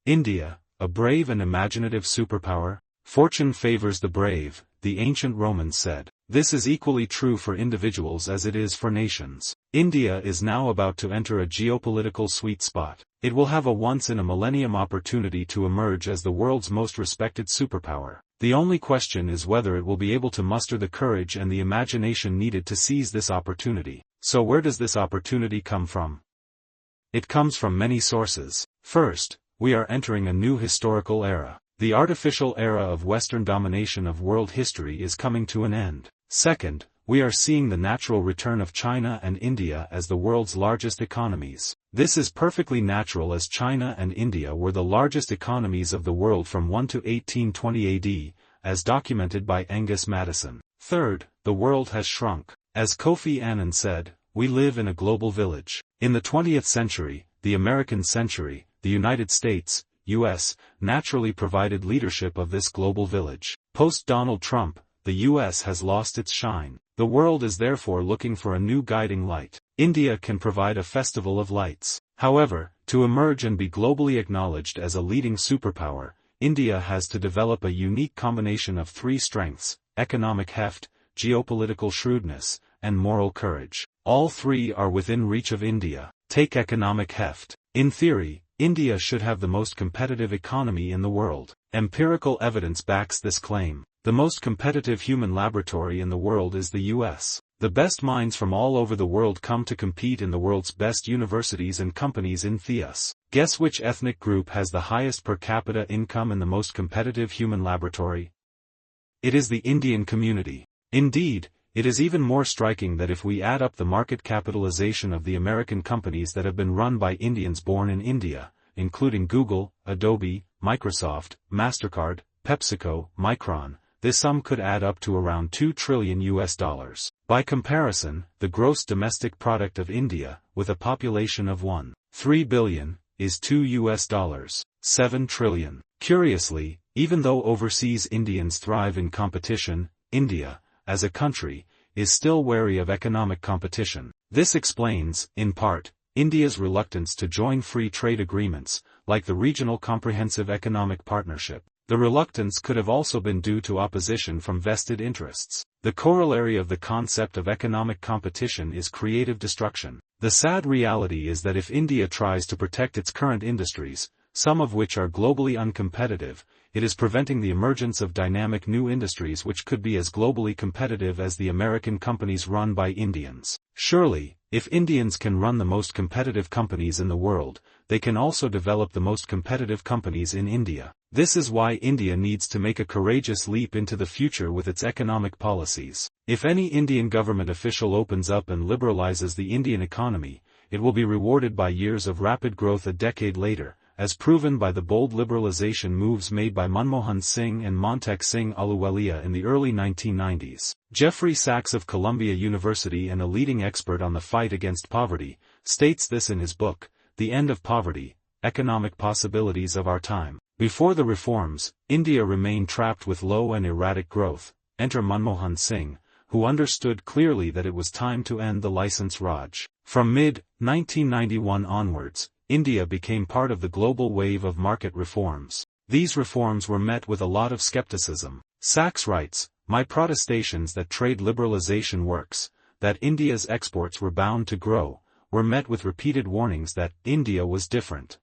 India, a brave and imaginative superpower? Fortune favors the brave, the ancient Romans said. This is equally true for individuals as it is for nations. India is now about to enter a geopolitical sweet spot. It will have a once-in-a-millennium opportunity to emerge as the world's most respected superpower. The only question is whether it will be able to muster the courage and the imagination needed to seize this opportunity. So where does this opportunity come from? It comes from many sources. First, we are entering a new historical era. The artificial era of Western domination of world history is coming to an end. Second, we are seeing the natural return of China and India as the world's largest economies. This is perfectly natural as China and India were the largest economies of the world from 1 to 1820 AD, as documented by Angus Madison. Third, the world has shrunk. As Kofi Annan said, we live in a global village. In the 20th century, the American century, the United States, U.S., naturally provided leadership of this global village. Post-Donald Trump, the U.S. has lost its shine. The world is therefore looking for a new guiding light. India can provide a festival of lights. However, to emerge and be globally acknowledged as a leading superpower, India has to develop a unique combination of three strengths: economic heft, geopolitical shrewdness, and moral courage. All three are within reach of India. Take economic heft. In theory, India should have the most competitive economy in the world. Empirical evidence backs this claim. The most competitive human laboratory in the world is the U.S. The best minds from all over the world come to compete in the world's best universities and companies in THEUS. Guess which ethnic group has the highest per capita income in the most competitive human laboratory? It is the Indian community. Indeed, it is even more striking that if we add up the market capitalization of the American companies that have been run by Indians born in India, including Google, Adobe, Microsoft, MasterCard, PepsiCo, Micron, this sum could add up to around $2 trillion. By comparison, the gross domestic product of India, with a population of 1.3 billion, is $7 trillion. Curiously, even though overseas Indians thrive in competition, India, as a country, is still wary of economic competition. This explains, in part, India's reluctance to join free trade agreements, like the Regional Comprehensive Economic Partnership. The reluctance could have also been due to opposition from vested interests. The corollary of the concept of economic competition is creative destruction. The sad reality is that if India tries to protect its current industries, some of which are globally uncompetitive, it is preventing the emergence of dynamic new industries which could be as globally competitive as the American companies run by Indians. Surely, if Indians can run the most competitive companies in the world, they can also develop the most competitive companies in India. This is why India needs to make a courageous leap into the future with its economic policies. If any Indian government official opens up and liberalizes the Indian economy, it will be rewarded by years of rapid growth a decade later, as proven by the bold liberalization moves made by Manmohan Singh and Montek Singh Ahluwalia in the early 1990s. Jeffrey Sachs of Columbia University, and a leading expert on the fight against poverty, states this in his book, The End of Poverty: Economic Possibilities of Our Time. Before the reforms, India remained trapped with low and erratic growth. Enter Manmohan Singh, who understood clearly that it was time to end the license Raj. From mid-1991 onwards, India became part of the global wave of market reforms. These reforms were met with a lot of skepticism. Sachs writes, "My protestations that trade liberalization works, that India's exports were bound to grow, were met with repeated warnings that India was different."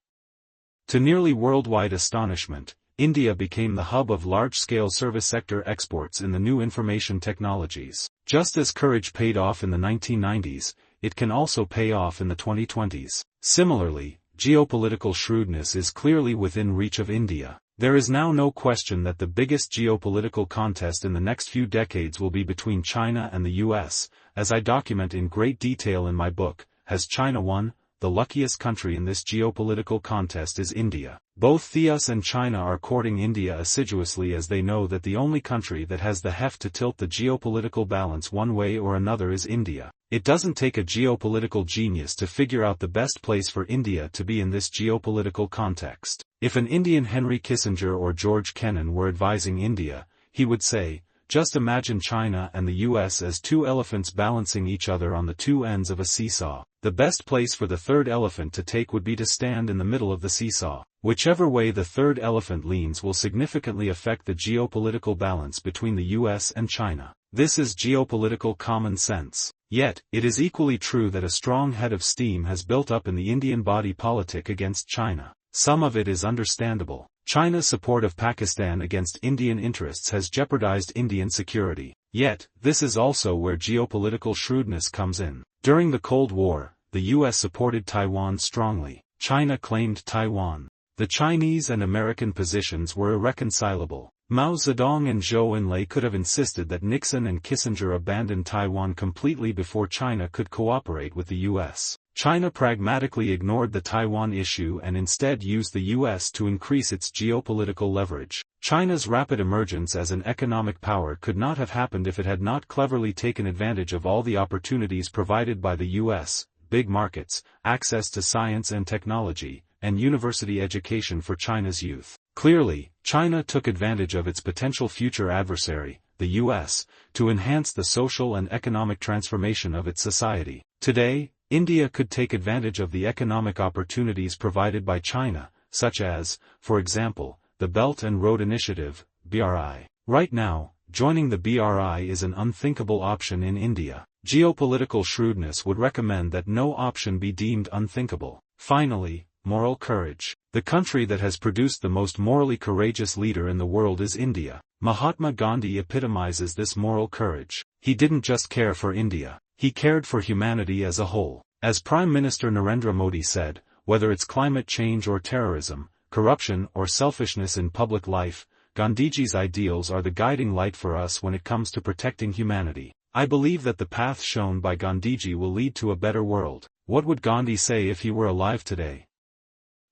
To nearly worldwide astonishment, India became the hub of large-scale service sector exports in the new information technologies. Just as courage paid off in the 1990s, it can also pay off in the 2020s. Similarly, geopolitical shrewdness is clearly within reach of India. There is now no question that the biggest geopolitical contest in the next few decades will be between China and the US, as I document in great detail in my book, Has China Won? The luckiest country in this geopolitical contest is India. Both THEUS and China are courting India assiduously, as they know that the only country that has the heft to tilt the geopolitical balance one way or another is India. It doesn't take a geopolitical genius to figure out the best place for India to be in this geopolitical context. If an Indian Henry Kissinger or George Kennan were advising India, he would say, just imagine China and the US as two elephants balancing each other on the two ends of a seesaw. the best place for the third elephant to take would be to stand in the middle of the seesaw. Whichever way the third elephant leans will significantly affect the geopolitical balance between the US and China. This is geopolitical common sense. Yet, it is equally true that a strong head of steam has built up in the Indian body politic against China. Some of it is understandable. China's support of Pakistan against Indian interests has jeopardized Indian security. Yet, this is also where geopolitical shrewdness comes in. During the Cold War, the US supported Taiwan strongly. China claimed Taiwan. The Chinese and American positions were irreconcilable. Mao Zedong and Zhou Enlai could have insisted that Nixon and Kissinger abandon Taiwan completely before China could cooperate with the US. China pragmatically ignored the Taiwan issue and instead used the US to increase its geopolitical leverage. China's rapid emergence as an economic power could not have happened if it had not cleverly taken advantage of all the opportunities provided by the US, big markets, access to science and technology, and university education for China's youth. Clearly, China took advantage of its potential future adversary, the US, to enhance the social and economic transformation of its society. Today, India could take advantage of the economic opportunities provided by China, such as, for example, the Belt and Road Initiative, BRI. Right now, joining the BRI is an unthinkable option in India. Geopolitical shrewdness would recommend that no option be deemed unthinkable. Finally, moral courage. The country that has produced the most morally courageous leader in the world is India. Mahatma Gandhi epitomizes this moral courage. He didn't just care for India. He cared for humanity as a whole. As Prime Minister Narendra Modi said, whether it's climate change or terrorism, corruption or selfishness in public life, Gandhiji's ideals are the guiding light for us when it comes to protecting humanity. I believe that the path shown by Gandhiji will lead to a better world. What would Gandhi say if he were alive today?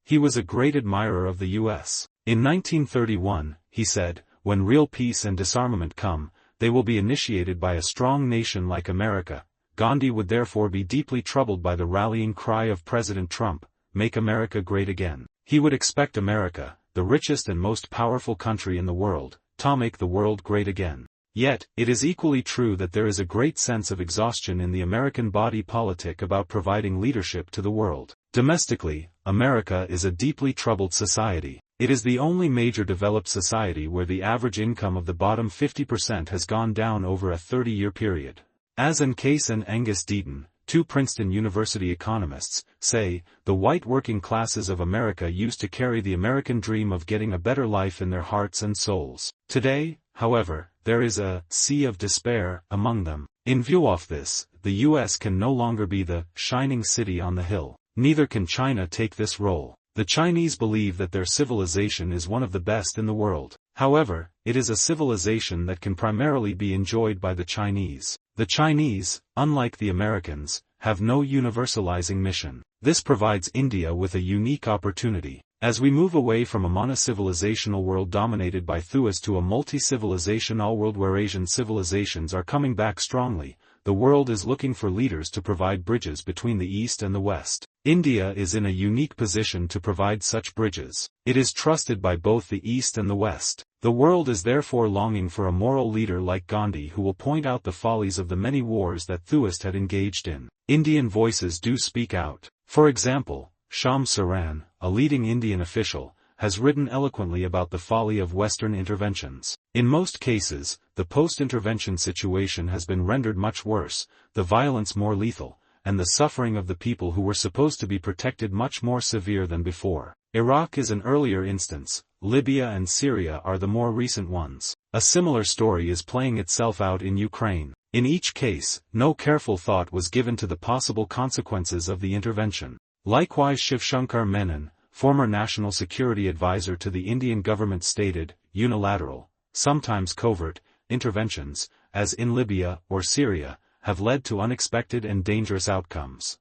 He was a great admirer of the US. In 1931, he said, "When real peace and disarmament come, they will be initiated by a strong nation like America." Gandhi would therefore be deeply troubled by the rallying cry of President Trump, "Make America Great Again." He would expect America, the richest and most powerful country in the world, to make the world great again. Yet, it is equally true that there is a great sense of exhaustion in the American body politic about providing leadership to the world. Domestically, America is a deeply troubled society. It is the only major developed society where the average income of the bottom 50% has gone down over a 30-year period. As Case and Angus Deaton, two Princeton University economists, say, the white working classes of America used to carry the American dream of getting a better life in their hearts and souls. Today, however, there is a sea of despair among them. In view of this, the US can no longer be the shining city on the hill. Neither can China take this role. The Chinese believe that their civilization is one of the best in the world. However, it is a civilization that can primarily be enjoyed by the Chinese. The Chinese, unlike the Americans, have no universalizing mission. This provides India with a unique opportunity. As we move away from a mono-civilizational world dominated by theos to a multi-civilizational world where Asian civilizations are coming back strongly, the world is looking for leaders to provide bridges between the East and the West. India is in a unique position to provide such bridges. It is trusted by both the East and the West. The world is therefore longing for a moral leader like Gandhi who will point out the follies of the many wars that theoists had engaged in. Indian voices do speak out. For example, Shams Saran, a leading Indian official, has written eloquently about the folly of Western interventions. In most cases, the post-intervention situation has been rendered much worse, the violence more lethal, and the suffering of the people who were supposed to be protected much more severe than before. Iraq is an earlier instance, Libya and Syria are the more recent ones. A similar story is playing itself out in Ukraine. In each case, no careful thought was given to the possible consequences of the intervention. Likewise, Shivshankar Menon, former National Security Advisor to the Indian government, stated, unilateral, sometimes covert, interventions, as in Libya or Syria, have led to unexpected and dangerous outcomes.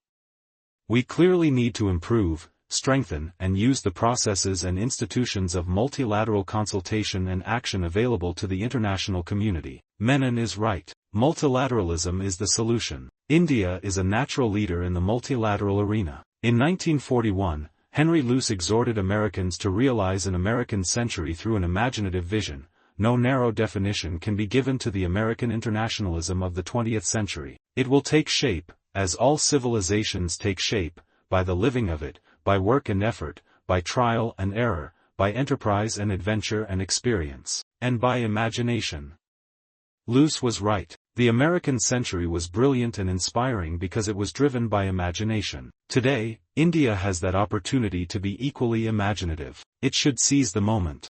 We clearly need to improve, strengthen, and use the processes and institutions of multilateral consultation and action available to the international community. Menon is right. Multilateralism is the solution. India is a natural leader in the multilateral arena. In 1941, Henry Luce exhorted Americans to realize an American century through an imaginative vision. No narrow definition can be given to the American internationalism of the 20th century. It will take shape, as all civilizations take shape, by the living of it, by work and effort, by trial and error, by enterprise and adventure and experience, and by imagination. Luce was right. The American century was brilliant and inspiring because it was driven by imagination. Today, India has that opportunity to be equally imaginative. It should seize the moment.